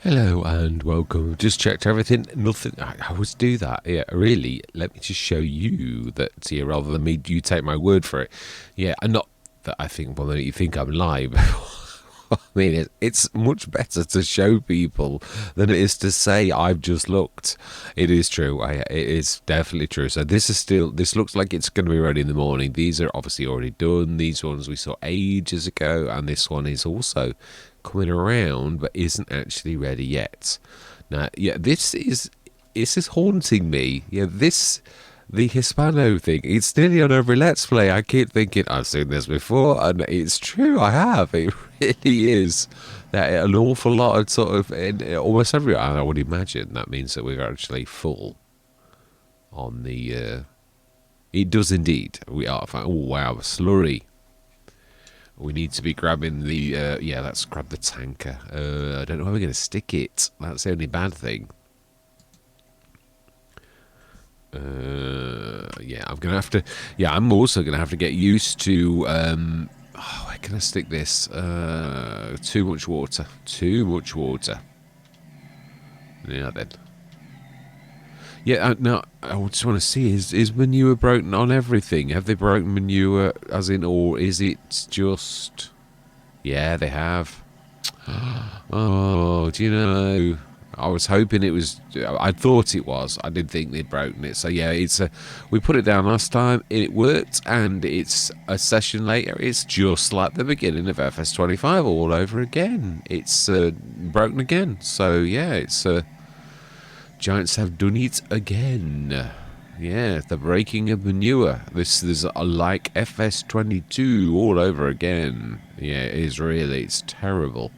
Hello and welcome. Just checked everything. Nothing. I always do that. Yeah, really. Let me just show you that. Yeah, rather than me, you take my word for it. Yeah, and not that I think. Well, you think I'm lying. I mean, it's much better to show people than it is to say I've just looked. It is true. It is definitely true. So this is still. This looks like it's going to be ready in the morning. These are obviously already done. These ones we saw ages ago, and this one is also coming around, but isn't actually ready yet. Now, yeah, this is haunting me. Yeah, the Hispano thing. It's nearly on every Let's Play. I keep thinking I've seen this before, and it's true. I have. It really is. That an awful lot of sort of almost every. I would imagine that means that we're actually full on the. It does indeed. We are. Oh wow, slurry. We need to be grabbing the, yeah, let's grab the tanker. I don't know where we're going to stick it. That's the only bad thing. Yeah, I'm going to have to, yeah, I'm also going to have to get used to, where can I stick this? Too much water. Too much water. Yeah, then. Yeah, now, I just want to see, is manure broken on everything? Have they broken manure, as in, or is it just... Yeah, they have. Oh, do you know, I was hoping it was... I thought it was. I didn't think they'd broken it. So, yeah, it's we put it down last time, it worked, and it's a session later. It's just like the beginning of FS25 all over again. It's broken again. So, yeah, it's... Giants have done it again. Yeah, the breaking of manure. This is like FS22 all over again. Yeah, it is really. It's terrible.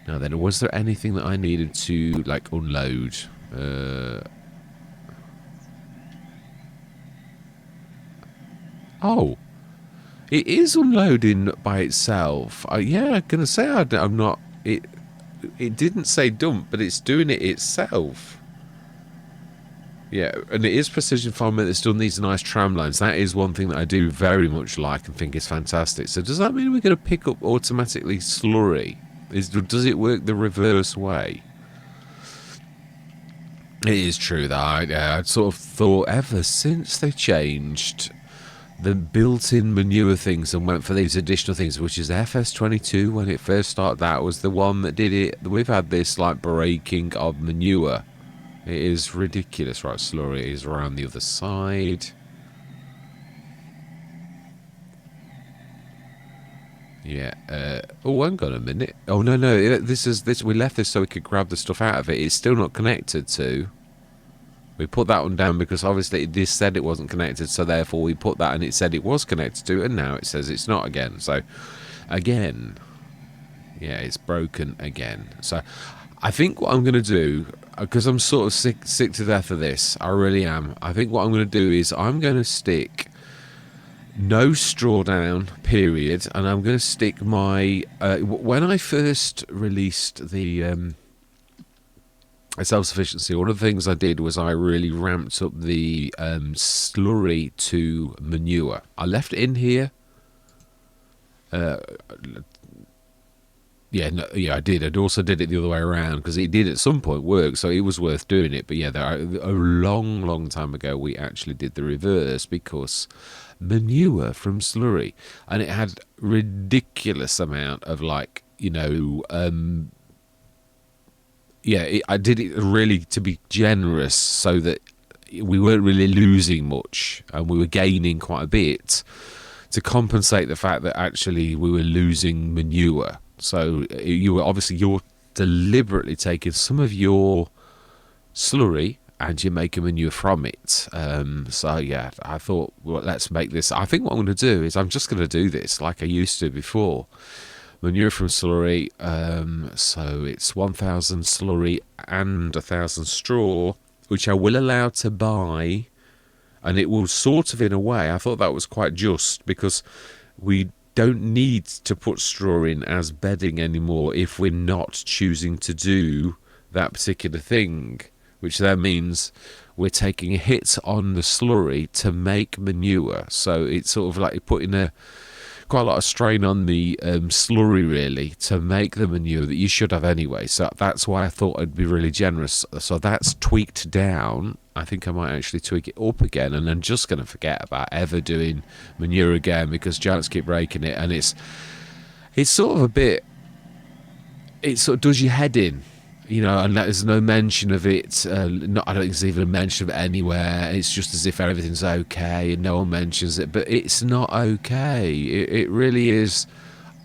Now then, was there anything that I needed to, like, unload? Oh. It is unloading by itself. Yeah, I'm going to say I'm not... It didn't say dump, but it's doing it itself. Yeah, and it is precision farming that's done these nice tram lines. That is one thing that I do very much like and think is fantastic. So does that mean we're going to pick up automatically slurry? Does it work the reverse way? It is true that I'd sort of thought ever since they changed the built-in manure things and went for these additional things, which is FS22 when it first started. That was the one that did it. We've had this like breaking of manure. It is ridiculous. Right, slurry is around the other side. Yeah. Oh, hang on a minute. Oh no. This. We left this so we could grab the stuff out of it. It's still not connected to. We put that one down because obviously this said it wasn't connected, so therefore we put that and it said it was connected to, and now it says it's not again. So, again, yeah, it's broken again. So, I think what I'm going to do, because I'm sort of sick to death of this, I really am. I think what I'm going to do is I'm going to stick no straw down, period, and I'm going to stick my... when I first released the... self-sufficiency, one of the things I did was I really ramped up the slurry to manure. I left it in here. Yeah, I did. I also did it the other way around because it did at some point work, so it was worth doing it. But yeah, a long time ago, we actually did the reverse because manure from slurry, and it had ridiculous amount of like, you know, yeah, I did it really to be generous so that we weren't really losing much and we were gaining quite a bit to compensate the fact that actually we were losing manure. So you're deliberately taking some of your slurry and you're making manure from it. So yeah, I thought, well, let's make this. I think what I'm going to do is I'm just going to do this like I used to before. Manure from slurry, so it's 1,000 slurry and 1,000 straw, which I will allow to buy, and it will sort of, in a way, I thought that was quite just, because we don't need to put straw in as bedding anymore if we're not choosing to do that particular thing, which then means we're taking a hit on the slurry to make manure. So it's sort of like putting a... quite a lot of strain on the slurry really to make the manure that you should have anyway. So that's why I thought I'd be really generous. So that's tweaked down. I think I might actually tweak it up again, and I'm just going to forget about ever doing manure again because giants keep breaking it, and it's sort of a bit. It sort of does your head in. You know, and there's no mention of it. I don't think there's even a mention of it anywhere. It's just as if everything's okay and no one mentions it. But it's not okay. It really is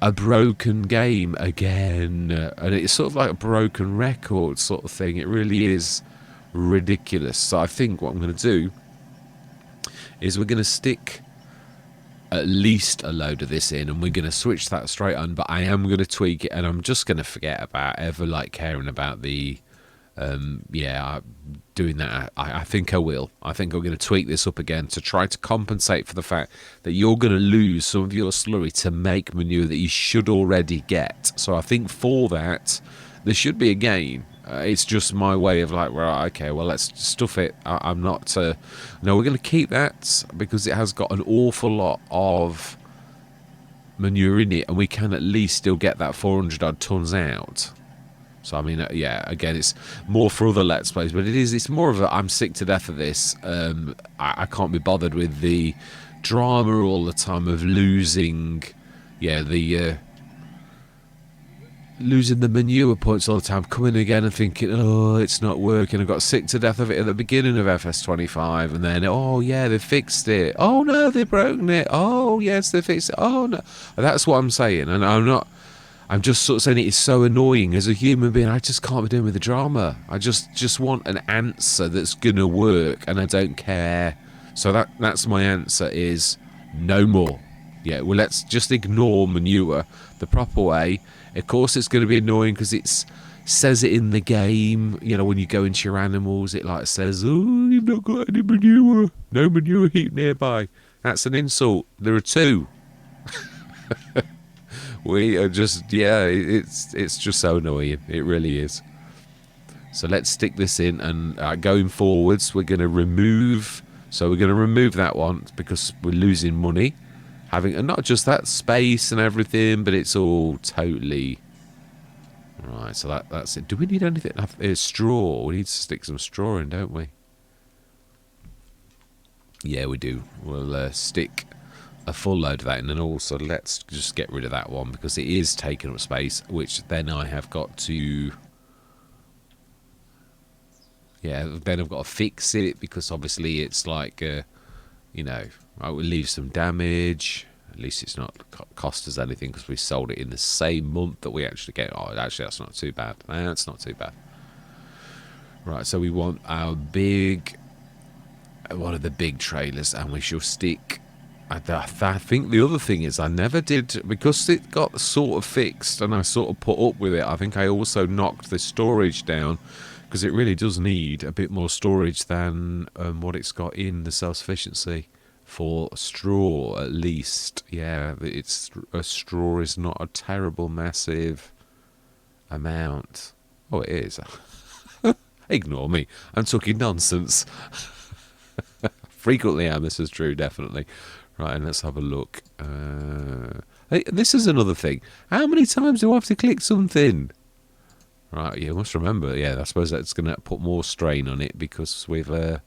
a broken game again. And it's sort of like a broken record sort of thing. It really is ridiculous. So I think what I'm going to do is we're going to stick at least a load of this in, and we're going to switch that straight on, but I am going to tweak it, and I'm just going to forget about ever like caring about the doing that. I think I will. I think I'm going to tweak this up again to try to compensate for the fact that you're going to lose some of your slurry to make manure that you should already get. So I think for that there should be a gain. It's just my way of like, right, okay, well, let's stuff it. I'm not... no, we're going to keep that because it has got an awful lot of manure in it, and we can at least still get that 400 odd tons out. So, I mean, yeah, again, it's more for other Let's Plays, but it's more of a, I'm sick to death of this. I can't be bothered with the drama all the time of losing, losing the manure points all the time, coming again and thinking, oh, it's not working. I got sick to death of it at the beginning of FS25, and then, oh yeah, they fixed it. Oh no, they've broken it. Oh yes, they fixed it. Oh no. And that's what I'm saying, and I'm just sort of saying it is so annoying as a human being. I just can't be doing with the drama. I just want an answer that's gonna work, and I don't care. So that's my answer is no more. Yeah, well, let's just ignore manure the proper way. Of course, it's going to be annoying because it says it in the game. You know, when you go into your animals, it like says, "Oh, you've not got any manure. No manure heap nearby." That's an insult. There are two. We are just, yeah, it's just so annoying. It really is. So let's stick this in, and going forwards, we're going to remove. So we're going to remove that one because we're losing money. Having, and not just that, space and everything, but it's all totally right. So that's it. Do we need anything? Straw. We need to stick some straw in, don't we? Yeah, we do. We'll stick a full load of that in, and also let's just get rid of that one because it is taking up space, which then I have got to. Yeah, then I've got to fix it because obviously it's like. You know, I will leave some damage. At least it's not cost us anything because we sold it in the same month that we actually get. Oh, actually, that's not too bad. That's not too bad. Right, so we want our one of the big trailers, and we shall stick. I think the other thing is I never did, because it got sort of fixed and I sort of put up with it. I think I also knocked the storage down because it really does need a bit more storage than what it's got in the self-sufficiency for straw, at least. Yeah, a straw is not a terrible, massive amount. Oh, it is. Ignore me. I'm talking nonsense. Frequently am, this is true, definitely. Right, and let's have a look. Hey, this is another thing. How many times do I have to click something? Right, you must remember, yeah, I suppose that's going to put more strain on it because we've, now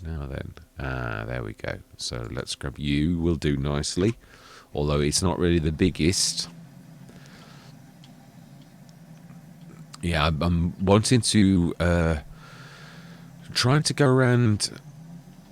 then, there we go. So let's grab you, will do nicely, although it's not really the biggest. Yeah, I'm wanting to, trying to go around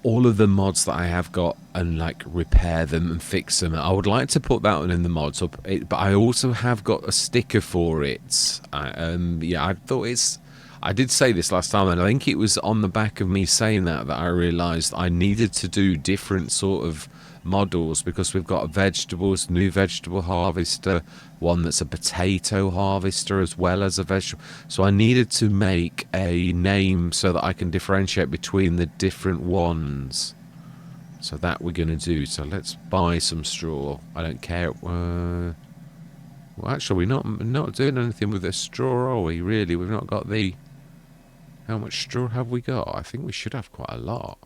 all of the mods that I have got and like repair them and fix them. I would like to put that one in the mods up, but I also have got a sticker for it. Yeah, I thought I did say this last time, and I think it was on the back of me saying that I realised I needed to do different sort of models because we've got vegetables, new vegetable harvester, one that's a potato harvester as well as a vegetable. So I needed to make a name so that I can differentiate between the different ones. So that we're going to do. So let's buy some straw. I don't care. Well, actually, we're not doing anything with the straw, are we? Really, we've not got the. How much straw have we got? I think we should have quite a lot.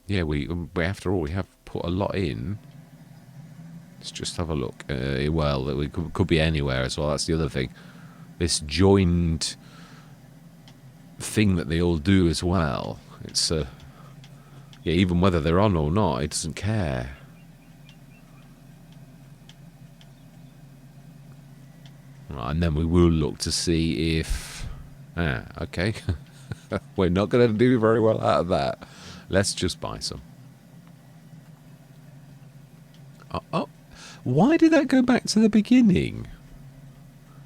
Yeah, we after all we have put a lot in. Let's just have a look. Well, we could be anywhere as well. That's the other thing. This joined thing that they all do as well. It's yeah, even whether they're on or not, it doesn't care. Right, and then we will look to see if... okay. We're not going to do very well out of that. Let's just buy some. Oh, why did that go back to the beginning?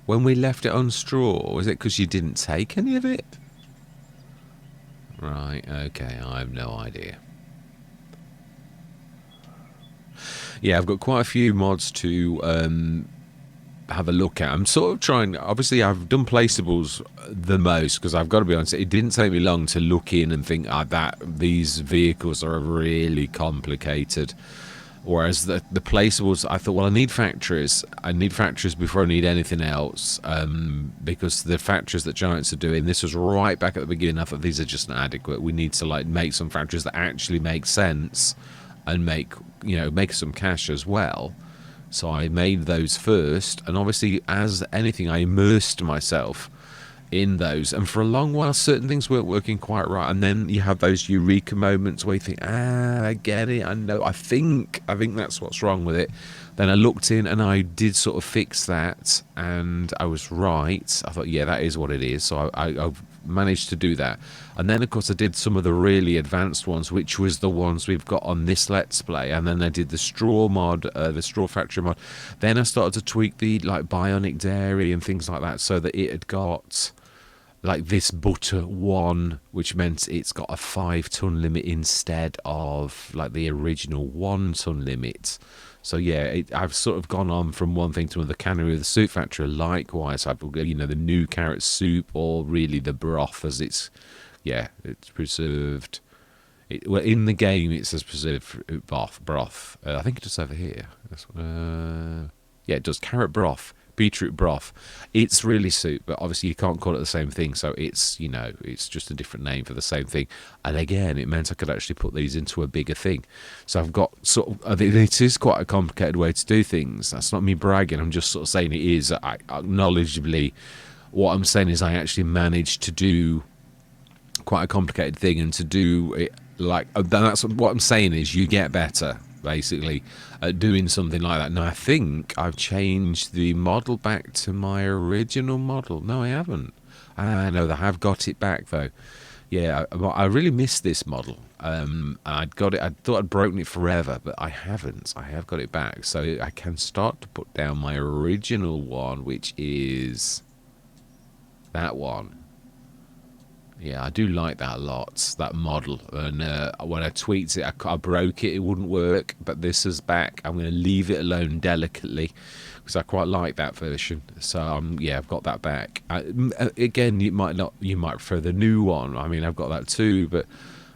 When we left it on straw? Was it because you didn't take any of it? Right, okay, I have no idea. Yeah, I've got quite a few mods to have a look at. I'm sort of trying, obviously I've done placeables the most, because I've got to be honest, it didn't take me long to look in and think that these vehicles are really complicated. Whereas the placeables, I thought, well, I need factories before I need anything else, because the factories that Giants are doing, this was right back at the beginning. I thought these are just not adequate. We need to like make some factories that actually make sense and make some cash as well. So I made those first, and obviously, as anything, I immersed myself in those. And for a long while, certain things weren't working quite right. And then you have those eureka moments where you think, I get it, I know, I think that's what's wrong with it. Then I looked in and I did sort of fix that, and I was right. I thought, yeah, that is what it is. So I've managed to do that. And then, of course, I did some of the really advanced ones, which was the ones we've got on this Let's Play. And then I did the straw mod, the straw factory mod. Then I started to tweak the like bionic dairy and things like that, so that it had got like this butter one, which meant it's got a 5-ton limit instead of like the original 1-ton limit. So yeah, I've sort of gone on from one thing to another. Cannery with the soup factory, likewise. I've the new carrot soup, or really the broth, as it's preserved. Well, in the game it says preserved broth. I think it does over here. Yeah, it does. Carrot broth, beetroot broth. It's really soup, but obviously you can't call it the same thing, so it's it's just a different name for the same thing. And again, it meant I could actually put these into a bigger thing. So I've got it is quite a complicated way to do things. That's not me bragging, I'm just sort of saying it is. Acknowledgeably, what I'm saying is I actually managed to do quite a complicated thing, and to do it like that's what I'm saying is you get better basically at doing something like that. Now I think I've changed the model back to my original model. No, I haven't. I know that I've got it back though. Yeah, I really missed this model. I'd got it. I thought I'd broken it forever, but I haven't. I have got it back, so I can start to put down my original one, which is that one. Yeah, I do like that a lot, that model. And when I tweaked it, I broke it, it wouldn't work. But this is back. I'm going to leave it alone delicately, because I quite like that version. So, yeah, I've got that back. Again, you might prefer the new one. I mean, I've got that too, but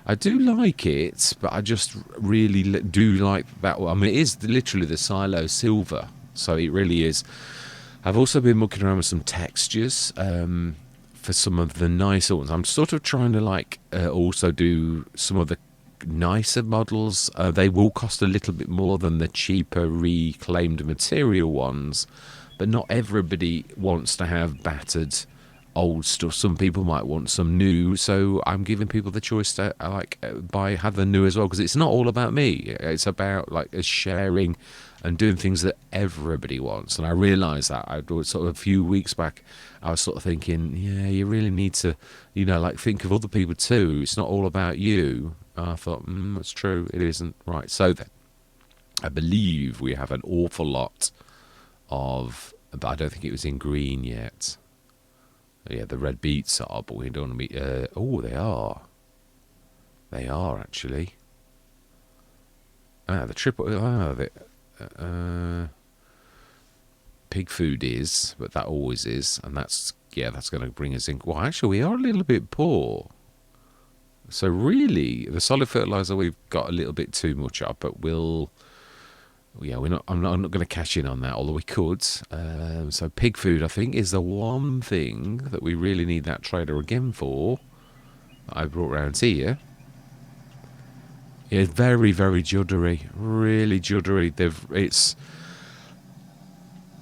I do like it. But I just really do like that one. I mean, it is literally the Silo Silver. So it really is. I've also been mucking around with some textures. For some of the nicer ones, I'm sort of trying to also do some of the nicer models. They will cost a little bit more than the cheaper reclaimed material ones, but not everybody wants to have battered old stuff. Some people might want some new, so I'm giving people the choice to have the new as well, because it's not all about me. It's about sharing and doing things that everybody wants. And I realised that sort of a few weeks back, I was sort of thinking, yeah, you really need to, think of other people too. It's not all about you. And I thought, that's true. It isn't. Right. So then, I believe we have an awful lot of, but I don't think it was in green yet. Yeah, the red beets are, but we don't want to be, they are. They are, actually. The triple, pig food is, but that always is, and that's going to bring us in. Well, actually, we are a little bit poor. So really, the solid fertilizer we've got a little bit too much of, but I'm not going to cash in on that, although we could. So pig food, I think, is the one thing that we really need that trader again for. I brought round here. Yeah, very, very juddery, really juddery.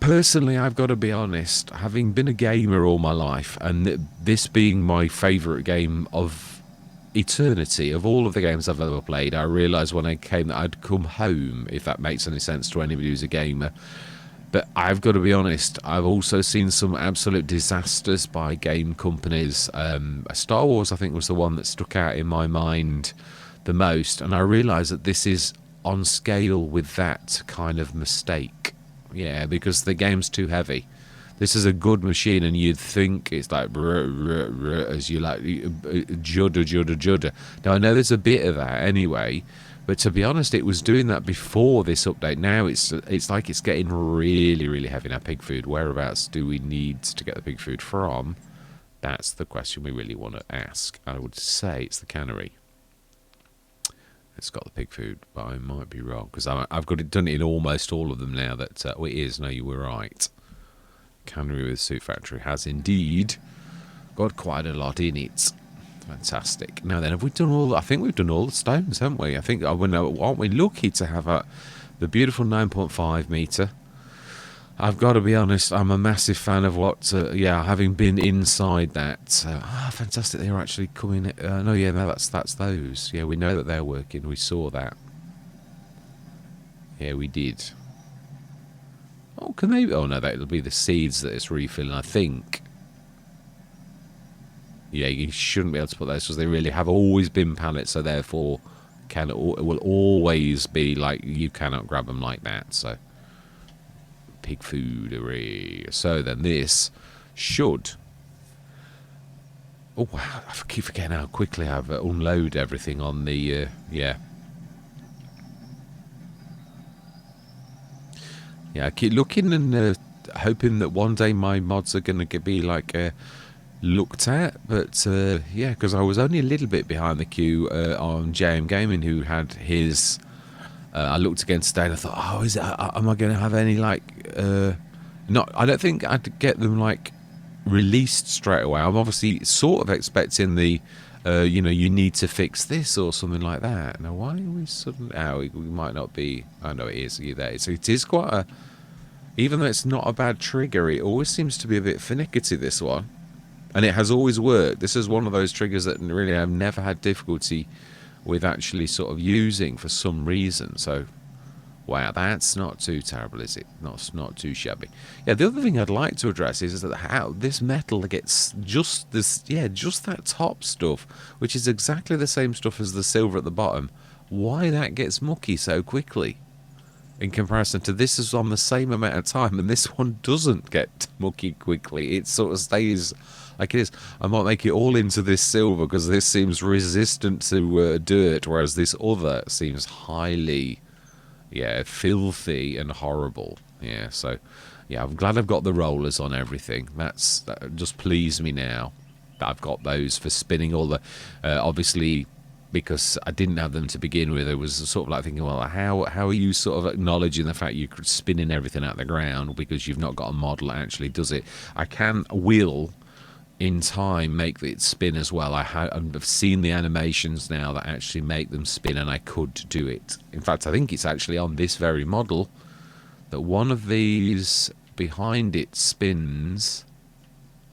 Personally, I've got to be honest, having been a gamer all my life, and this being my favourite game of eternity, of all of the games I've ever played, I realised when I came that I'd come home, if that makes any sense to anybody who's a gamer. But I've got to be honest, I've also seen some absolute disasters by game companies. Star Wars, I think, was the one that stuck out in my mind the most, and I realised that this is on scale with that kind of mistake. Yeah, because the game's too heavy. This is a good machine, and you'd think it's like as you like judder. Now I know there's a bit of that anyway, but to be honest, it was doing that before this update. Now it's like it's getting really, really heavy. Now, pig food. Whereabouts do we need to get the pig food from? That's the question we really want to ask. I would say it's the cannery. It's got the pig food, but I might be wrong because I've got it done in almost all of them now. That it is. No, you were right. Cannery with Suit Factory has indeed got quite a lot in it. Fantastic. Now then, have we done all? I think we've done all the stones, haven't we? I think, aren't we lucky to have the beautiful 9.5 metre? I've got to be honest, I'm a massive fan of what, having been inside that. Fantastic, they're actually coming. No, that's those. Yeah, we know that they're working. We saw that. Yeah, we did. Oh, can they? Oh no, that'll be the seeds that it's refilling, I think. Yeah, you shouldn't be able to put those because they really have always been pallets, so therefore it will always be like you cannot grab them like that. So pig food array. So then this should. Oh wow! I keep forgetting how quickly I've unload everything on the yeah. Yeah, I keep looking and hoping that one day my mods are going to be like looked at, but yeah, because I was only a little bit behind the queue on JM Gaming, who had his. I looked again today and I thought, oh, am I going to have any like? Not, I don't think I'd get them like released straight away. I'm obviously sort of expecting the. You need to fix this or something like that. Now, why are we suddenly... we might not be... Oh, no, it is. You're there. So it is quite a... Even though it's not a bad trigger, it always seems to be a bit finicky, this one. And it has always worked. This is one of those triggers that really I've never had difficulty with actually sort of using for some reason. So, wow, that's not too terrible, is it? Not too shabby. Yeah, the other thing I'd like to address is that how this metal gets just that top stuff, which is exactly the same stuff as the silver at the bottom. Why that gets mucky so quickly in comparison to this is on the same amount of time, and this one doesn't get mucky quickly. It sort of stays like it is. I might make it all into this silver because this seems resistant to dirt, whereas this other seems highly... yeah, filthy and horrible. Yeah, so yeah, I'm glad I've got the rollers on everything. That just pleased me now that I've got those for spinning all the. Obviously, because I didn't have them to begin with, it was sort of like thinking, well, how are you sort of acknowledging the fact you're spinning everything out the ground because you've not got a model that actually does it? I will. In time make it spin as well. I've seen the animations now that actually make them spin, and I could do it. In fact, I think it's actually on this very model that one of these behind it spins.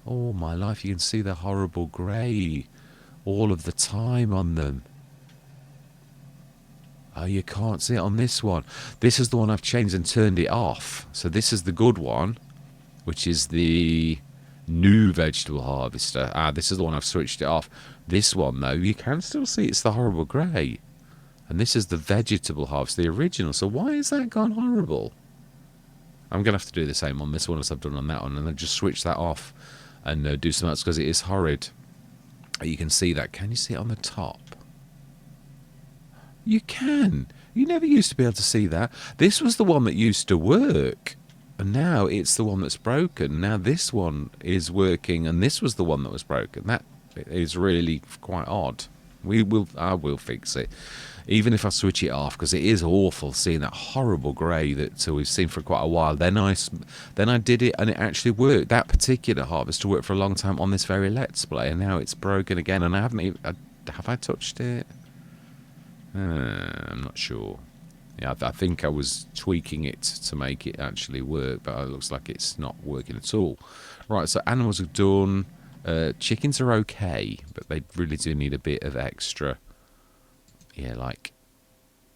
Oh my life, you can see the horrible grey all of the time on them. Oh, you can't see it on this one. This is the one I've changed and turned it off. So this is the good one, which is the new vegetable harvester. This is the one I've switched it off. This one, though, you can still see it's the horrible grey. And this is the vegetable harvester, the original. So why is that gone horrible? I'm going to have to do the same on this one as I've done on that one, and then just switch that off and do something else because it is horrid. You can see that. Can you see it on the top? You can. You never used to be able to see that. This was the one that used to work. And now it's the one that's broken. Now this one is working, and this was the one that was broken. That is really quite odd. I will fix it, even if I switch it off, because it is awful seeing that horrible grey that we've seen for quite a while. Then I did it, and it actually worked. That particular harvester worked for a long time on this very Let's Play, and now it's broken again. And I haven't even have I touched it? I'm not sure. Yeah, I think I was tweaking it to make it actually work, but it looks like it's not working at all. Right, so animals are done. Chickens are okay, but they really do need a bit of extra. Yeah, like,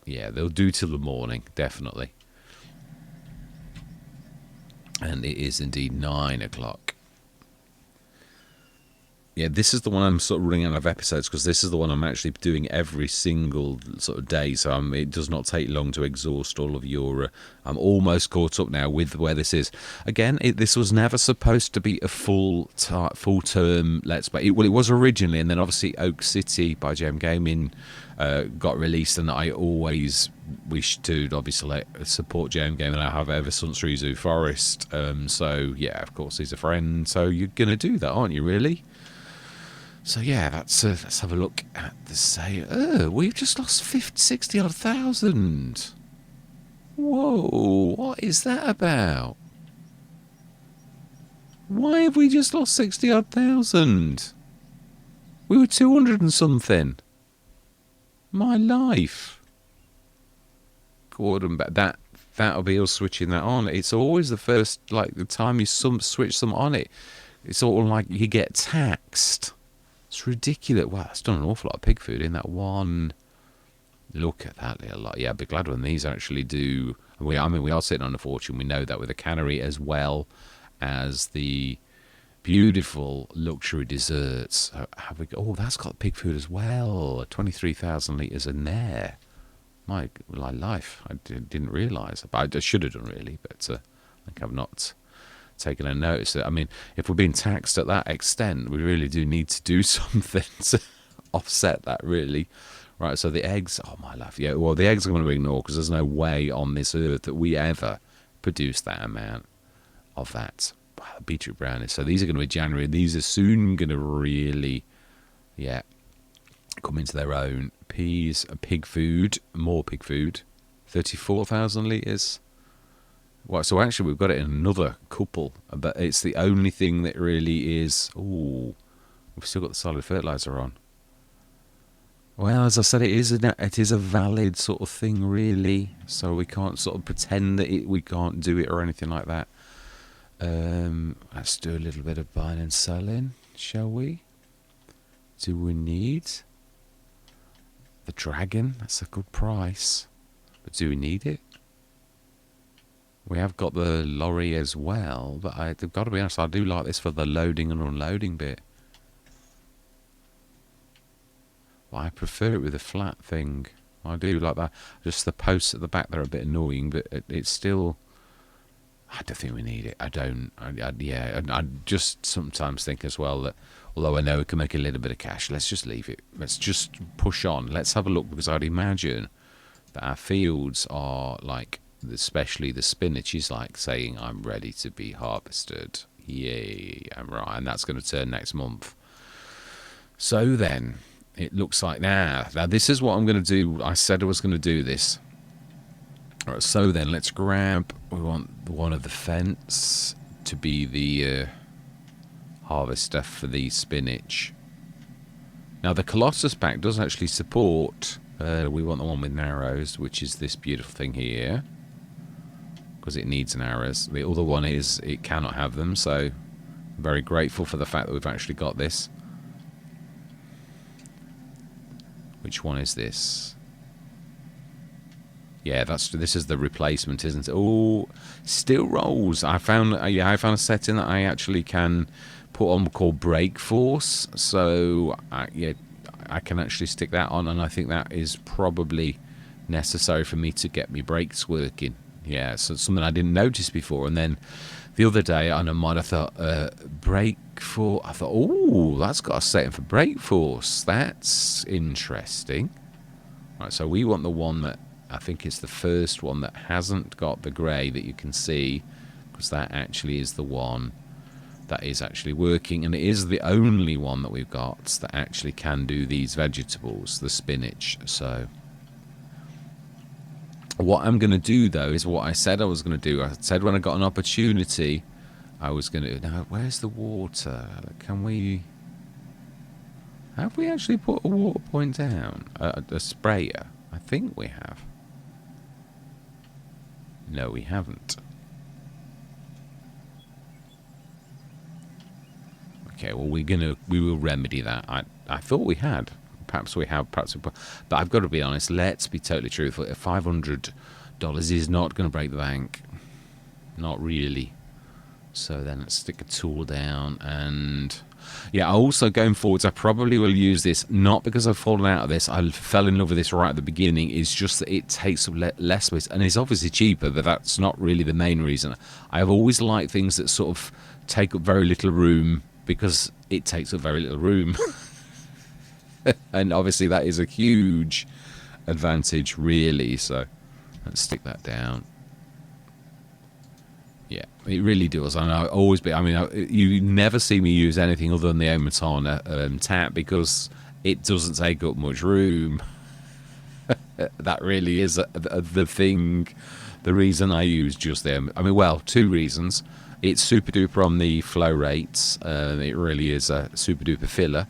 yeah, they'll do till the morning, definitely. And it is indeed 9 o'clock. Yeah, this is the one I'm sort of running out of episodes, because this is the one I'm actually doing every single sort of day. So it does not take long to exhaust all of your. I'm almost caught up now with where this is. Again, this was never supposed to be a full term Let's Play. Well, it was originally, and then obviously Oak City by JM Gaming got released, and I always wish to obviously support JM Gaming, and I have ever since Rizu Forest. So yeah, of course he's a friend. So you're gonna do that, aren't you? Really? So yeah, let's have a look at the sale. We've just lost 60 odd thousand. Whoa, what is that about? Why have we just lost 60 odd thousand? We were 200 and something. My life. Gordon, that'll be us switching that on. It's always the first, like the time you switch them on it. It's all like you get taxed. It's ridiculous. Wow, it's done an awful lot of pig food in that one. Look at that little lot. Yeah, I'd be glad when these actually do. We are sitting on a fortune. We know that with the cannery as well as the beautiful luxury desserts. Have we? Oh, that's got pig food as well. 23,000 litres in there. My life. I didn't realise. I should have done really, but I think I've not taken a notice. I mean, if we're being taxed at that extent, we really do need to do something to offset that, really. Right, so the eggs, oh my life, yeah, well, the eggs I'm going to ignore, because there's no way on this earth that we ever produce that amount of that. Wow, beetroot brownies. So these are going to be January. These are soon going to really, yeah, come into their own. Peas, pig food, more pig food, 34,000 litres. Well, so actually we've got it in another couple, but it's the only thing that really is. Ooh, we've still got the solid fertilizer on. Well, as I said, it is a valid sort of thing, really. So we can't sort of pretend that we can't do it or anything like that. Let's do a little bit of buying and selling, shall we? Do we need the dragon? That's a good price, but do we need it? We have got the lorry as well, but I've got to be honest, I do like this for the loading and unloading bit. Well, I prefer it with a flat thing. I do like that. Just the posts at the back, they're a bit annoying, but it's still. I don't think we need it. I don't. I just sometimes think as well that, although I know we can make a little bit of cash, let's just leave it. Let's just push on. Let's have a look, because I'd imagine that our fields are like, especially the spinach is like saying, I'm ready to be harvested. Yay, I'm right. And that's going to turn next month. So then, it looks like now this is what I'm going to do. I said I was going to do this. All right, so then let's grab, we want one of the fence to be the harvester for the spinach. Now the Colossus pack does actually support, we want the one with narrows, which is this beautiful thing here, because it needs narrows. The other one is, it cannot have them, so I'm very grateful for the fact that we've actually got this. Which one is this? Yeah, this is the replacement, isn't it? Oh, steel rolls. I found a setting that I actually can put on called brake force. So I can actually stick that on, and I think that is probably necessary for me to get my brakes working. Yeah, so it's something I didn't notice before, and then the other day on a mod I thought brake force. I thought, oh, that's got a setting for brake force. That's interesting. Right, so we want the one that, I think it's the first one that hasn't got the grey that you can see, because that actually is the one that is actually working, and it is the only one that we've got that actually can do these vegetables, the spinach. So what I'm going to do, though, is what I said I was going to do. I said when I got an opportunity, I was going to. Now, where's the water? Can we? Have we actually put a water point down? A sprayer? I think we have. No, we haven't. Okay, well, we will remedy that. I thought we had. Perhaps we have. Perhaps, but I've got to be honest. Let's be totally truthful. $500 is not going to break the bank. Not really. So then let's stick a tool down, and yeah, also going forwards, I probably will use this, not because I've fallen out of this. I fell in love with this right at the beginning. It's just that it takes up less space, and it's obviously cheaper, but that's not really the main reason. I've always liked things that sort of take up very little room, because it takes up very little room. And obviously that is a huge advantage, really. So let's stick that down. Yeah, it really does. And I always be. I mean, you never see me use anything other than the Omatana tap, because it doesn't take up much room. That really is the thing. The reason I use just them. I mean, well, two reasons. It's super duper on the flow rates. It really is a super duper filler.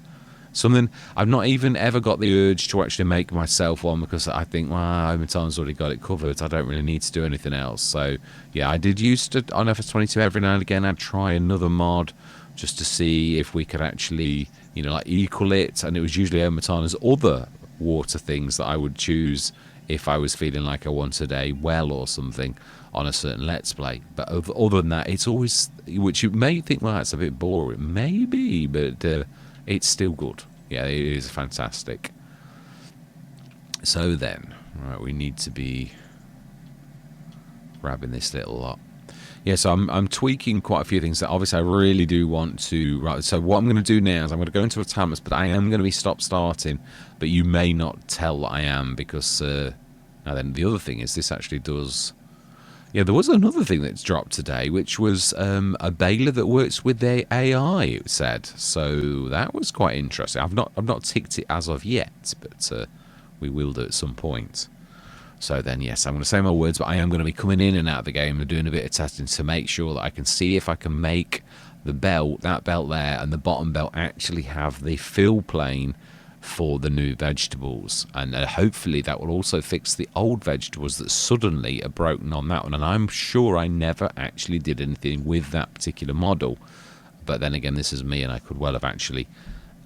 Something I've not even ever got the urge to actually make myself one, because I think, well, Omatana's already got it covered. I don't really need to do anything else. So yeah, I did used to on FS22 every now and again. I'd try another mod just to see if we could actually, you know, like equal it. And it was usually Omatana's other water things that I would choose if I was feeling like I wanted a well or something on a certain Let's Play. But other than that, it's always, which you may think, well, that's a bit boring, maybe, but it's still good. Yeah, it is fantastic. So then, right, we need to be grabbing this little lot. Yeah, so I'm tweaking quite a few things that obviously I really do want to. Right, so what I'm going to do now is I'm going to go into Autonomous, but I am going to be stop-starting. But you may not tell that I am, because now then the other thing is this actually does. Yeah, there was another thing that's dropped today, which was a baler that works with their AI, it said. So that was quite interesting. I've not ticked it as of yet, but we will do at some point. So then, yes, I'm going to say my words, but I am going to be coming in and out of the game and doing a bit of testing to make sure that I can see if I can make the belt, that belt there, and the bottom belt actually have the fill plane for the new vegetables, and hopefully that will also fix the old vegetables that suddenly are broken on that one. And I'm sure I never actually did anything with that particular model, but then again, this is me, and I could well have actually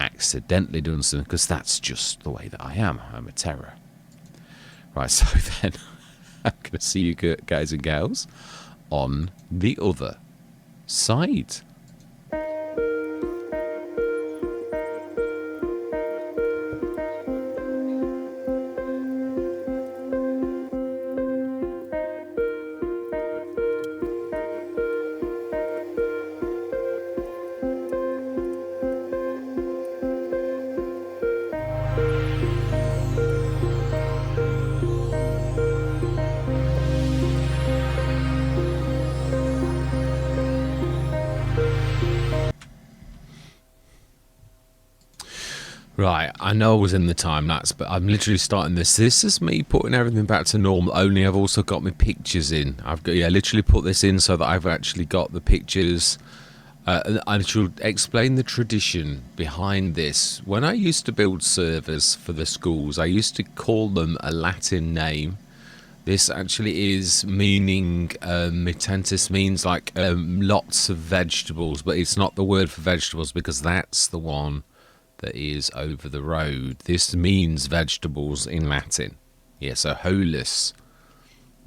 accidentally done something, because that's just the way that I am. I'm a terror. Right, so then I'm going to see you guys and gals on the other side. Right, I know I was in the time lapse, but I'm literally starting this. This is me putting everything back to normal, only I've also got my pictures in. I've got, yeah, literally put this in so that I've actually got the pictures. I should explain the tradition behind this. When I used to build servers for the schools, I used to call them a Latin name. This actually is meaning, mitentis means like lots of vegetables, but it's not the word for vegetables, because that's the one that is over the road. This means vegetables in Latin. Yeah, so holus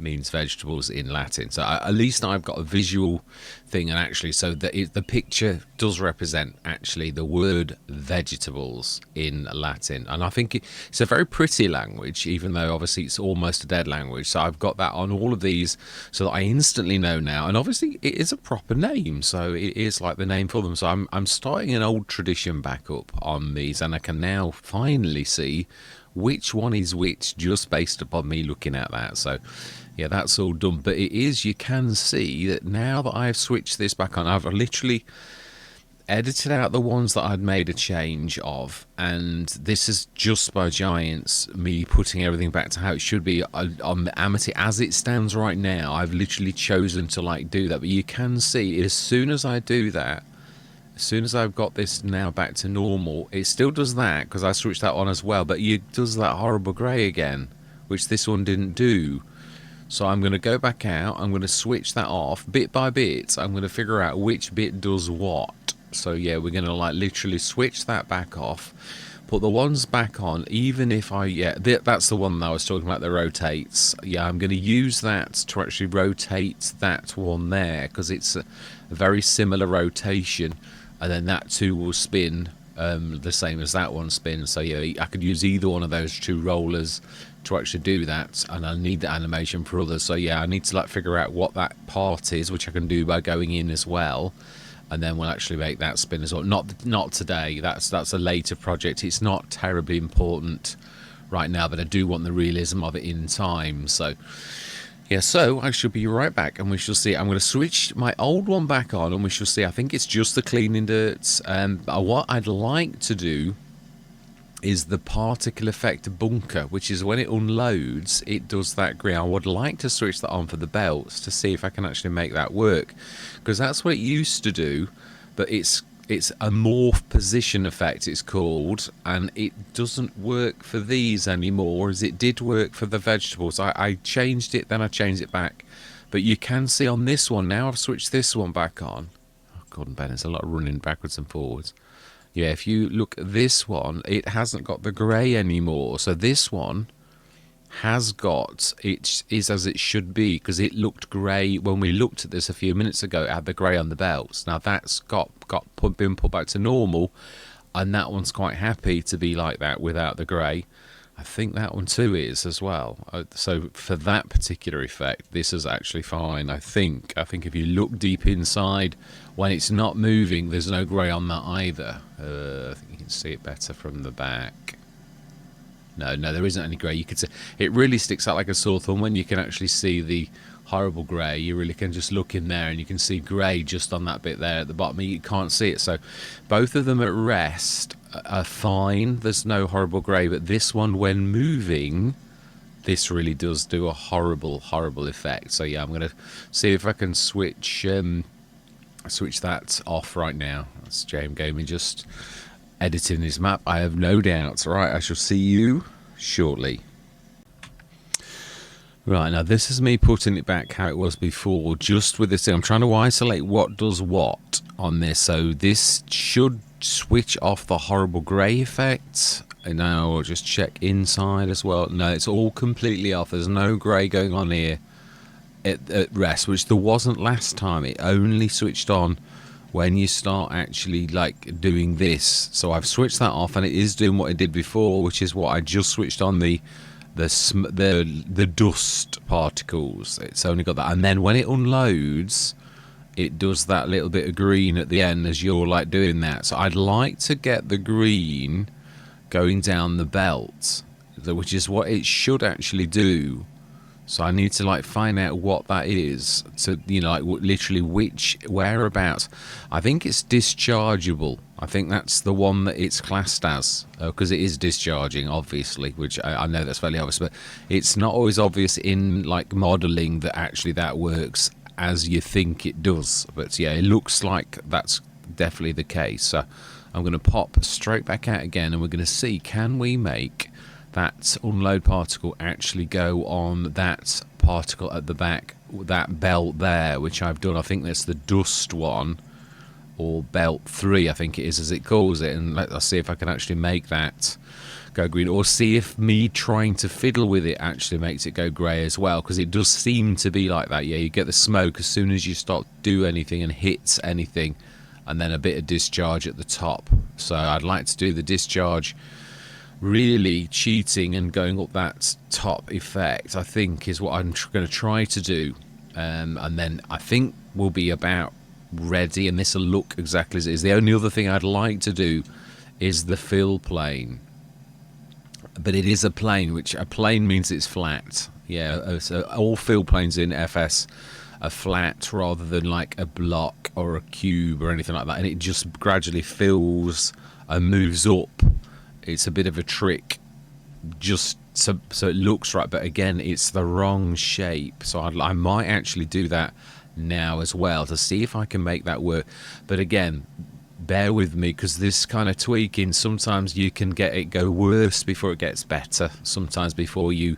means vegetables in Latin. So at least I've got a visual thing, and actually, so that the picture does represent actually the word vegetables in Latin. And I think it's a very pretty language, even though obviously it's almost a dead language. So I've got that on all of these so that I instantly know now. And obviously it is a proper name, so it is like the name for them. So I'm starting an old tradition back up on these, and I can now finally see which one is which just based upon me looking at that. So yeah, that's all done. But it is, you can see that now that I've switched this back on, I've literally edited out the ones that I'd made a change of, and this is just by Giants, me putting everything back to how it should be on the Amity as it stands right now. I've literally chosen to like do that, but you can see as soon as I do that, as soon as I've got this now back to normal, it still does that because I switched that on as well, but it does that horrible grey again, which this one didn't do. So I'm going to go back out, I'm going to switch that off bit by bit. I'm going to figure out which bit does what. So yeah, we're going to like literally switch that back off, put the ones back on, even if that's the one that I was talking about that rotates. Yeah, I'm going to use that to actually rotate that one there, because it's a very similar rotation, and then that too will spin the same as that one spins. So yeah, I could use either one of those two rollers to actually do that, and I need the animation for others. So yeah, I need to like figure out what that part is, which I can do by going in as well, and then we'll actually make that spin as well. Not today, that's a later project. It's not terribly important right now, but I do want the realism of it in time. So yeah, so I shall be right back, and we shall see. I'm going to switch my old one back on, and we shall see. I think it's just the cleaning dirt. What I'd like to do is the particle effect bunker, which is when it unloads, it does that green. I would like to switch that on for the belts to see if I can actually make that work, because that's what it used to do, but it's a morph position effect, it's called, and it doesn't work for these anymore as it did work for the vegetables. I changed it, then I changed it back, but you can see on this one now, I've switched this one back on. Oh god and Ben, there's a lot of running backwards and forwards. Yeah, if you look at this one, it hasn't got the grey anymore. So this one has got, it is as it should be, because it looked grey when we looked at this a few minutes ago. It had the grey on the belts. Now that's been put back to normal, and that one's quite happy to be like that without the grey. I think that one too is as well. So for that particular effect, this is actually fine. I think if you look deep inside, when it's not moving, there's no grey on that either. I think you can see it better from the back. No, there isn't any grey. You can see it really sticks out like a sore thumb when you can actually see the horrible grey. You really can just look in there and you can see grey just on that bit there at the bottom. You can't see it. So both of them at rest are fine. There's no horrible grey, but this one, when moving, this really does do a horrible effect. So yeah, I'm going to see if I can switch that off right now. That's James Gaming just editing his map, I have no doubts. Right, I shall see you shortly. Right, now this is me putting it back how it was before, just with this thing. I'm trying to isolate what does what on this. So this should switch off the horrible grey effect. And now I'll just check inside as well. No, it's all completely off. There's no grey going on here at rest, which there wasn't last time. It only switched on when you start actually like doing this. So I've switched that off, and it is doing what it did before, which is what I just switched on, the dust particles. It's only got that, and then when it unloads, it does that little bit of green at the end as you're like doing that. So I'd like to get the green going down the belt, which is what it should actually do. So I need to like find out what that is, to, you know, like literally whereabouts. I think it's dischargeable. I think that's the one that it's classed as, because it is discharging, obviously, which I know that's fairly obvious, but it's not always obvious in like modelling that actually that works as you think it does. But yeah, it looks like that's definitely the case. So I'm going to pop straight back out again, and we're going to see, can we make that unload particle actually go on that particle at the back, that belt there, which I've done. I think that's the dust one, or belt 3 I think it is as it calls it, and let's see if I can actually make that go green, or see if me trying to fiddle with it actually makes it go grey as well, because it does seem to be like that. Yeah, you get the smoke as soon as you start to do anything and hits anything, and then a bit of discharge at the top. So I'd like to do the discharge really cheating and going up that top effect, I think, is what I'm going to try to do, and then I think we'll be about ready, and this will look exactly as it is. The only other thing I'd like to do is the fill plane, but it is a plane, which a plane means it's flat. Yeah, so all fill planes in FS are flat rather than like a block or a cube or anything like that, and it just gradually fills and moves up. It's a bit of a trick, just so it looks right, but again, it's the wrong shape. So I might actually do that now as well to see if I can make that work. But again, bear with me, because this kind of tweaking, sometimes you can get it go worse before it gets better. Sometimes before you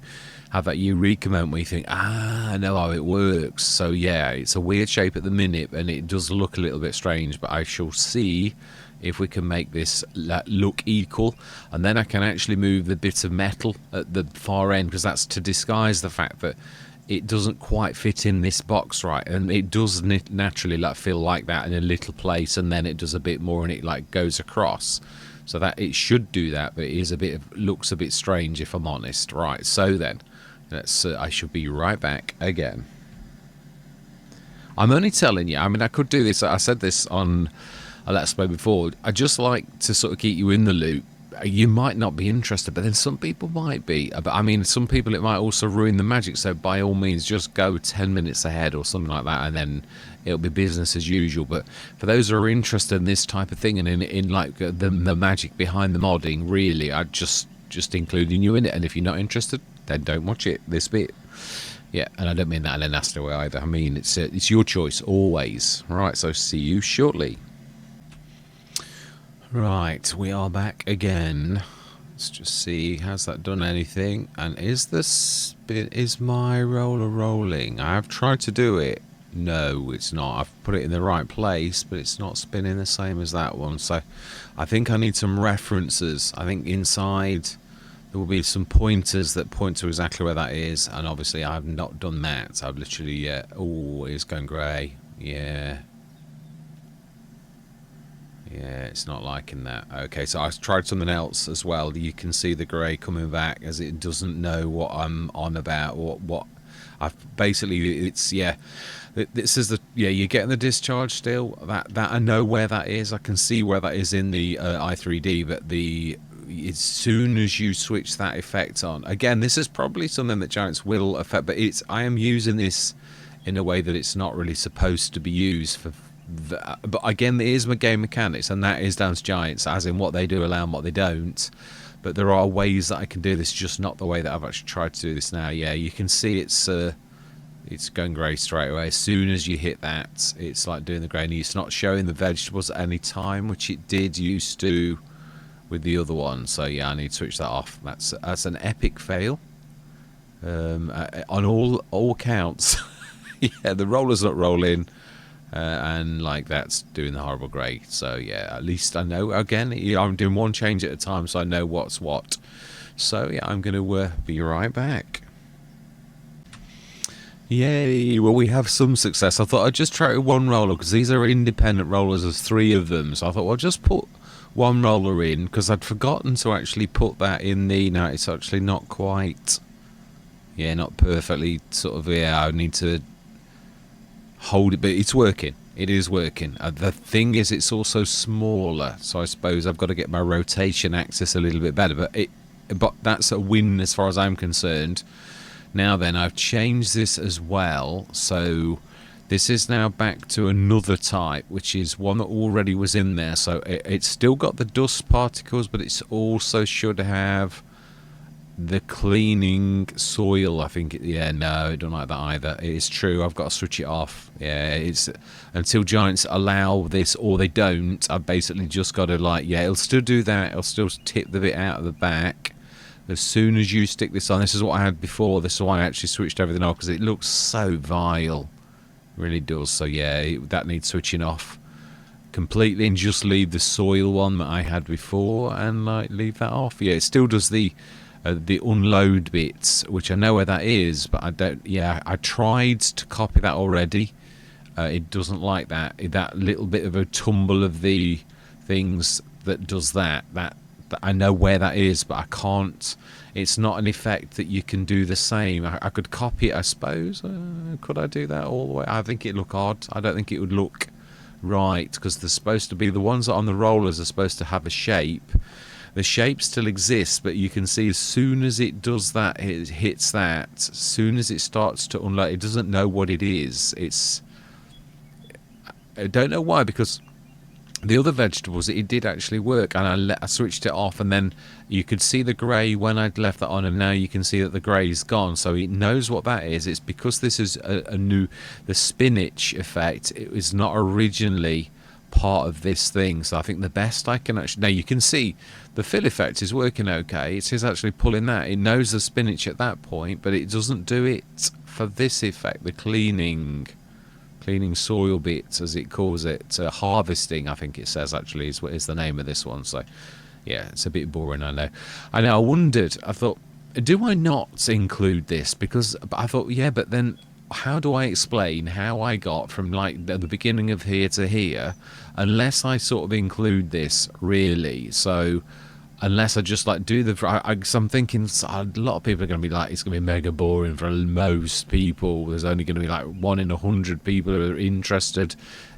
have that eureka moment where you think, I know how it works. So yeah, it's a weird shape at the minute, and it does look a little bit strange, but I shall see if we can make this look equal, and then I can actually move the bit of metal at the far end, because that's to disguise the fact that it doesn't quite fit in this box right, and it does naturally like feel like that in a little place, and then it does a bit more and it like goes across. So that it should do that, but it is a bit of, looks a bit strange if I'm honest. Right, so then let's I should be right back again. I'm only telling you, I mean, I could do this, I said this on a Let's Play before, I just like to sort of keep you in the loop. You might not be interested, but then some people might be. But I mean, some people it might also ruin the magic, so by all means just go 10 minutes ahead or something like that, and then it'll be business as usual. But for those who are interested in this type of thing and in like the magic behind the modding, really, I'd just including you in it. And if you're not interested, then don't watch it, this bit. Yeah, and I don't mean that in a nasty way either. I mean, it's your choice always. Right, so see you shortly. Right, we are back again. Let's just see, has that done anything? And is my roller rolling? I have tried to do it. No, it's not. I've put it in the right place, but it's not spinning the same as that one. So I think I need some references. I think inside there will be some pointers that point to exactly where that is. And obviously I've not done that. I've literally, oh, it's going grey. Yeah. Yeah, it's not liking that. Okay, so I've tried something else as well. You can see the grey coming back as it doesn't know what I'm on about. What I've basically, it's, yeah. This is the, yeah, you're getting the discharge still. That I know where that is. I can see where that is in the i3D, but as soon as you switch that effect on, again, this is probably something that Giants will affect, but I am using this in a way that it's not really supposed to be used for. But again, there is my game mechanics, and that is down to Giants, as in what they do allow and what they don't. But there are ways that I can do this, just not the way that I've actually tried to do this now. Yeah, you can see it's going grey straight away. As soon as you hit that, it's like doing the grey, and it's not showing the vegetables at any time, which it did used to with the other one. So yeah, I need to switch that off. That's an epic fail on all counts. Yeah, the roller's not rolling. And like that's doing the horrible grey. So yeah, at least I know. Again, I'm doing one change at a time, so I know what's what. So yeah, I'm going to be right back. Yay! Well, we have some success. I thought I'd just try one roller, because these are independent rollers. There's 3 of them, so I thought, well, just put one roller in, because I'd forgotten to actually put that in the. Now it's actually not quite. Yeah, not perfectly. Sort of. Yeah, I need to hold it, but it's working. It is working. The thing is, it's also smaller, so I suppose I've got to get my rotation axis a little bit better, but that's a win as far as I'm concerned. Now then, I've changed this as well, so this is now back to another type, which is one that already was in there. So it's still got the dust particles, but it's also should have the cleaning soil, I think. Yeah, no, I don't like that either. It's true, I've got to switch it off. Yeah, it's until Giants allow this, or they don't, I've basically just got to, like, yeah, it'll still do that. It'll still tip the bit out of the back. As soon as you stick this on, this is what I had before. This is why I actually switched everything off, because it looks so vile. It really does. So yeah, that needs switching off completely, and just leave the soil one that I had before, and like leave that off. Yeah, it still does the unload bits, which I know where that is, but I don't. Yeah, I tried to copy that already. It doesn't like that. That little bit of a tumble of the things that does that I know where that is, but I can't. It's not an effect that you can do the same. I could copy it, I suppose. Could I do that all the way? I think it'd look odd. I don't think it would look right, because they're supposed to be, the ones that are on the rollers are supposed to have a shape. The shape still exists, but you can see as soon as it does that, it hits that, as soon as it starts to unload, it doesn't know what it is. I don't know why, because the other vegetables, it did actually work, and I switched it off, and then you could see the grey when I'd left that on, and now you can see that the grey's gone, so it knows what that is. It's because this is a new, the spinach effect, it was not originally part of this thing. So I think the best I can actually, now you can see the fill effect is working okay. It is actually pulling that. It knows the spinach at that point, but it doesn't do it for this effect, the cleaning soil bits, as it calls it. Harvesting, I think it says, actually is the name of this one. So yeah, it's a bit boring, I know. I wondered, I thought, do I not include this? Because I thought, yeah, but then how do I explain how I got from like the beginning of here to here unless I sort of include this, really? So unless I just like do so I'm thinking a lot of people are going to be like, it's going to be mega boring for most people. There's only going to be like 1 in 100 people who are interested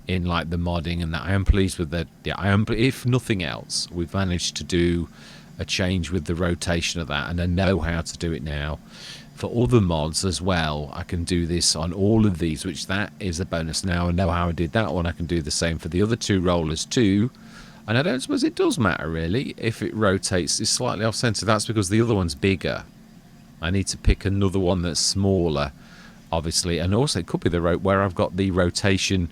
in like the modding and that. I am pleased with that. Yeah, I am. If nothing else, we've managed to do a change with the rotation of that, and I know how to do it now. For other mods as well, I can do this on all of these, which that is a bonus. Now I know how I did that one. I can do the same for the other 2 rollers too. And I don't suppose it does matter really if it rotates. It's slightly off center. That's because the other one's bigger. I need to pick another one that's smaller, obviously. And also it could be where I've got the rotation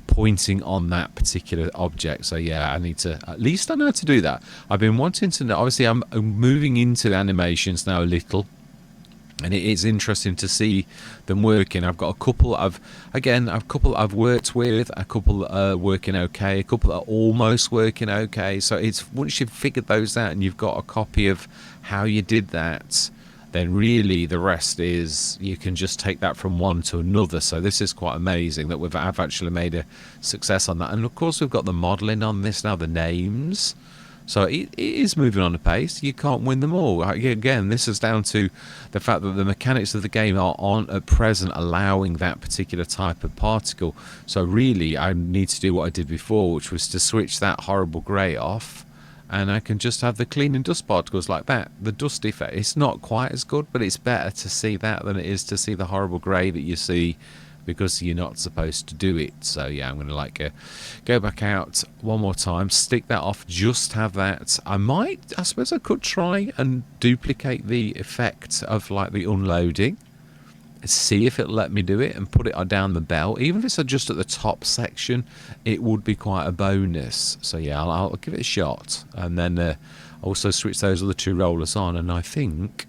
pointing on that particular object. So yeah, I need to, at least I know how to do that. I've been wanting to know. Obviously I'm moving into animations now a little, and it is interesting to see them working. I've got a couple I've worked with, a couple are working okay, a couple are almost working okay. So it's once you've figured those out and you've got a copy of how you did that, then really the rest is you can just take that from one to another. So this is quite amazing that I've actually made a success on that. And of course we've got the modelling on this now, the names. So it is moving on a pace. You can't win them all. Again, this is down to the fact that the mechanics of the game aren't at present allowing that particular type of particle. So really, I need to do what I did before, which was to switch that horrible grey off, and I can just have the clean and dust particles like that. The dust effect, it's not quite as good, but it's better to see that than it is to see the horrible grey that you see, because you're not supposed to do it. So yeah, I'm going to go back out one more time, stick that off, just have that. I suppose I could try and duplicate the effect of like the unloading, see if it'll let me do it, and put it down the belt. Even if it's just at the top section, it would be quite a bonus. So yeah, I'll give it a shot, and then also switch those other 2 rollers on. And I think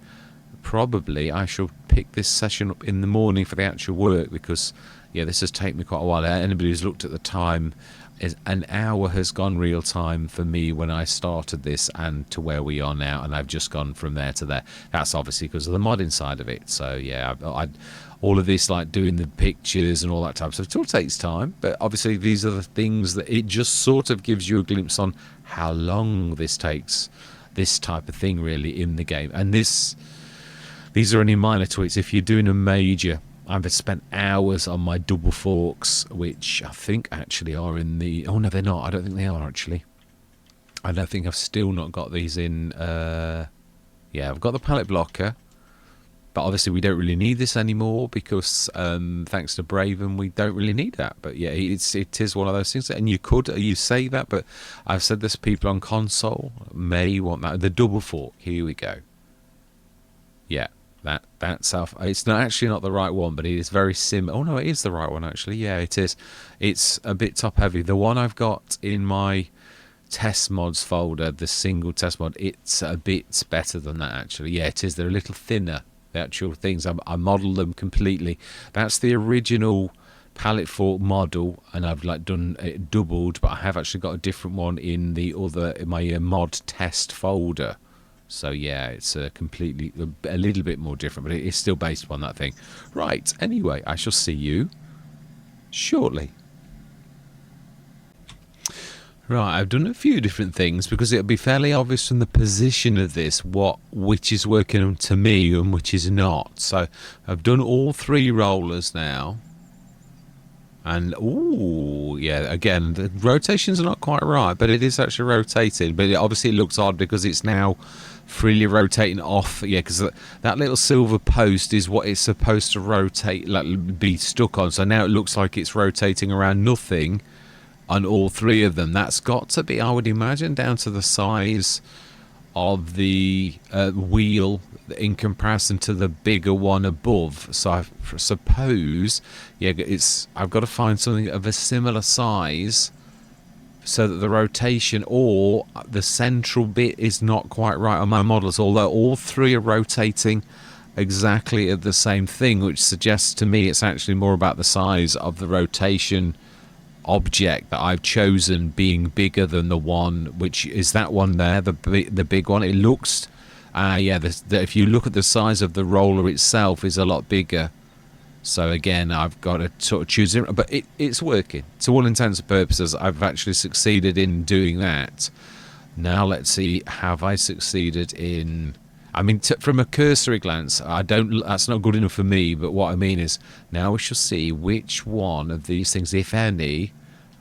probably I shall pick this session up in the morning for the actual work, because yeah, this has taken me quite a while. Anybody who's looked at the time, is an hour has gone real time for me when I started this and to where we are now, and I've just gone from there to there. That's obviously because of the modding side of it. So yeah, all of this, like doing the pictures and all that type of stuff, it all takes time, but obviously these are the things that it just sort of gives you a glimpse on how long this takes, this type of thing really in the game. And these are only minor tweaks. If you're doing a major, I've spent hours on my double forks, which I think actually are in the... Oh, no, they're not. I don't think they are, actually. I don't think I've still not got these in... Yeah, I've got the pallet blocker, but obviously we don't really need this anymore because thanks to Braven, we don't really need that. But yeah, it is one of those things. And you say that, but I've said this, people on console may want that. The double fork, here we go. Yeah. That's it's actually not the right one, but it is very similar. Oh no, it is the right one actually. Yeah, it is. It's a bit top heavy. The one I've got in my test mods folder, the single test mod, it's a bit better than that actually. Yeah, it is. They're a little thinner, the actual things. I modelled them completely. That's the original pallet fork model, and I've like done it doubled, but I have actually got a different one in my mod test folder. So yeah, it's a little bit more different, but it is still based upon that thing. Right, anyway, I shall see you shortly. Right, I've done a few different things because it'll be fairly obvious from the position of this which is working to me and which is not. So I've done all 3 rollers now. And ooh, yeah, again, the rotations are not quite right, but it is actually rotating. But obviously it looks odd because it's now freely rotating off. Yeah, because that little silver post is what it's supposed to rotate, like be stuck on. So now it looks like it's rotating around nothing on all 3 of them. That's got to be, I would imagine, down to the size of the wheel in comparison to the bigger one above. So I suppose, yeah, I've got to find something of a similar size so that the rotation or the central bit is not quite right on my models, although all three are rotating exactly at the same thing, which suggests to me it's actually more about the size of the rotation object that I've chosen being bigger than the one, which is that one there, the big one. It looks if you look at the size of the roller itself is a lot bigger. So again, I've got to sort of choose it, but it's working. To all intents and purposes, I've actually succeeded in doing that. Now let's see, have I succeeded in... I mean, from a cursory glance, that's not good enough for me, but what I mean is, now we shall see which one of these things, if any,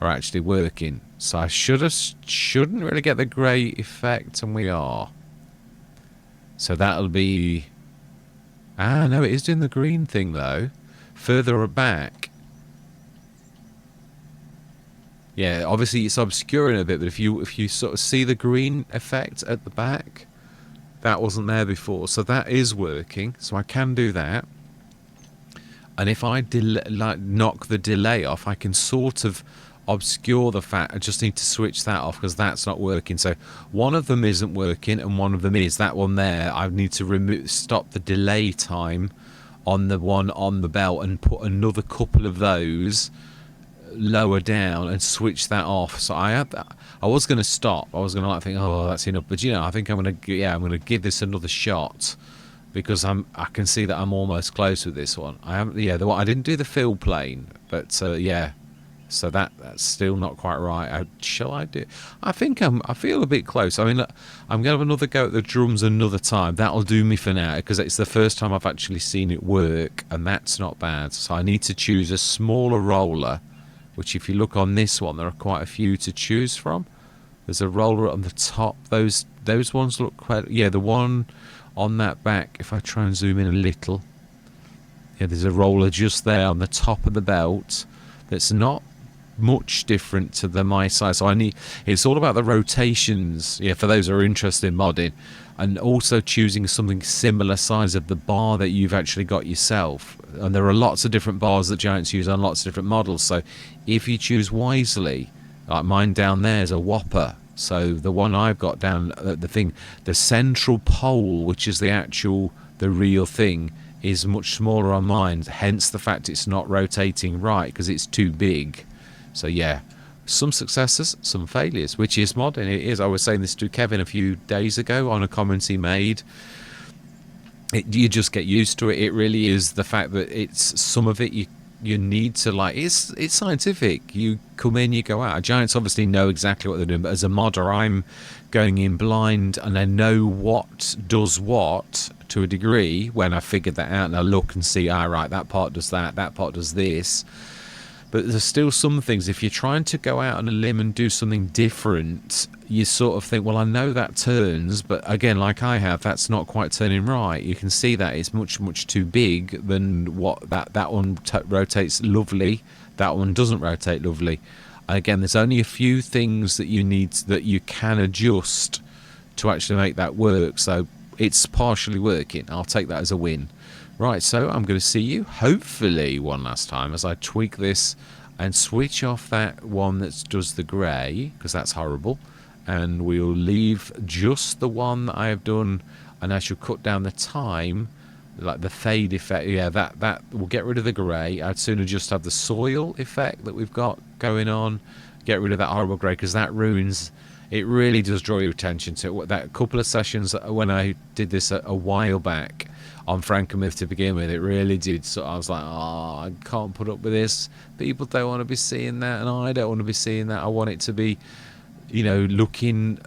are actually working. So I shouldn't really get the grey effect, and we are. So that'll be... no, it is doing the green thing, though. Further back, yeah, obviously it's obscuring a bit, but if you sort of see the green effect at the back, that wasn't there before, so that is working. So I can do that, and if I knock the delay off, I can sort of obscure the fact. I just need to switch that off because that's not working. So one of them isn't working, and one of them is. That one there, I need to stop the delay time on the one on the belt and put another couple of those lower down and switch that off. So I was going to stop. I was going to think, oh, that's enough. But I think I'm going to give this another shot because I can see that I'm almost close with this one. I didn't do the fill plane, but so that's still not quite right. Shall I do? I feel a bit close. I mean, look, I'm going to have another go at the drums another time. That'll do me for now because it's the first time I've actually seen it work, and that's not bad. So I need to choose a smaller roller, which if you look on this one, there are quite a few to choose from. There's a roller on the top. Those ones look quite... Yeah, the one on that back, if I try and zoom in a little. Yeah, there's a roller just there on the top of the belt that's not much different to my size. So it's all about the rotations, for those who are interested in modding, and also choosing something similar size of the bar that you've actually got yourself. And there are lots of different bars that Giants use on lots of different models, so if you choose wisely, like mine down there is a Whopper. So the one I've got down, the central pole, which is the real thing, is much smaller on mine, hence the fact it's not rotating right because it's too big. So yeah, some successes, some failures, which is modding. It is. I was saying this to Kevin a few days ago on a comment he made. You just get used to it. It really is the fact that it's some of it you need to it's scientific. You come in, you go out. Giants obviously know exactly what they're doing, but as a modder, I'm going in blind and I know what does what to a degree when I figured that out, and I look and see, right, that part does that part does this. But there's still some things, if you're trying to go out on a limb and do something different, you sort of think, well, I know that turns, but again, like I have, that's not quite turning right. You can see that it's much, much too big than what that one rotates lovely. That one doesn't rotate lovely. Again, there's only a few things that you can adjust to actually make that work. So it's partially working. I'll take that as a win. Right, so I'm going to see you, hopefully, one last time as I tweak this and switch off that one that does the grey, because that's horrible, and we'll leave just the one that I have done, and I shall cut down the time, like the fade effect. Yeah, that will get rid of the grey. I'd sooner just have the soil effect that we've got going on, get rid of that horrible grey, because that ruins... It really does draw your attention to it. That couple of sessions when I did this a while back on Frankenmuth to begin with, it really did. So I was like, I can't put up with this. People don't want to be seeing that, and I don't want to be seeing that. I want it to be, looking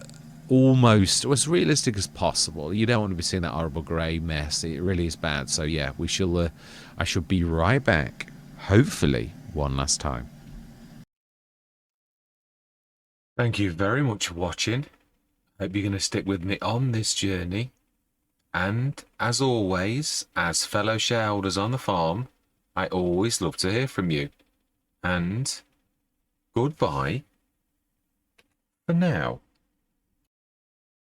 almost as realistic as possible. You don't want to be seeing that horrible grey mess. It really is bad. So yeah, I shall be right back, hopefully, one last time. Thank you very much for watching. Hope you're going to stick with me on this journey. And as always, as fellow shareholders on the farm, I always love to hear from you. And goodbye for now.